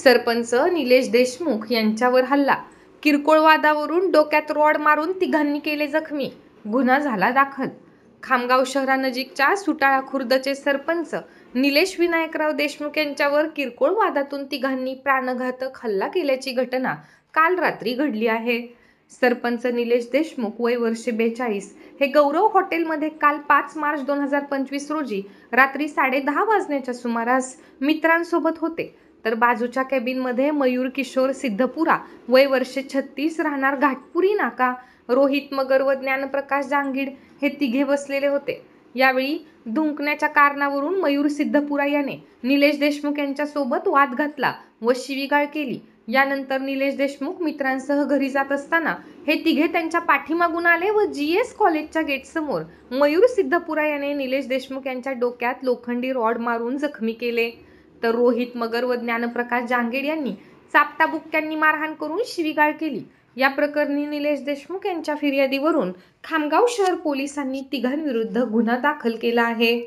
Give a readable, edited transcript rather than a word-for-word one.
सरपंच निलेश देशमुख यांच्यावर हल्ला, किरकोळ वादावरून डोक्यात रॉड मारून तिघांनी केले जखमी, गुन्हा झाला दाखल। खामगाव शहरानजीकच्या सुटाळा खुर्दचे सरपंच निलेश विनायकराव देशमुख यांच्यावर किरकोळ वादातून तिघांनी प्राणघातक हल्ला केल्याची घटना काल रात्री घडली आहे। सरपंच निलेश देशमुख वय वर्ष 42 हे गौरव हॉटेलमध्ये काल 5 मार्च 2025 रोजी रात्री 10:30 वाजण्याच्या सुमारास मित्रांसोबत होते, तर बाजूच्या केबिनमध्ये मयूर किशोर सिद्धपुरा वय वर्ष 36 राहणार घाटपुरी नाका, रोहित मगर व ज्ञानप्रकाश जांगीड हे तिघे बसलेले होते। यावेळी धुंकण्याच्या कारणावरून मयूर सिद्धपुरा याने निलेश देशमुख यांच्यासोबत वाद घातला व शिवीगाळ केली। यानंतर निलेश देशमुख मित्रांसह घरी जात असताना हे तिघे त्यांच्या पाठीमागून आले व GS कॉलेजच्या गेटसमोर मयूर सिद्धपुरा याने निलेश देशमुख यांच्या डोक्यात लोखंडी रॉड मारून जखमी केले, तर रोहित मगर व ज्ञानप्रकाश जांगीड यांनी चापटाबुक्क्यांनी मारहाण करून शिवीगाळ केली। या प्रकरणी निलेश देशमुख यांच्या फिर्यादीवरून खामगाव शहर पोलिसांनी तिघांविरुद्ध गुन्हा दाखल केला आहे।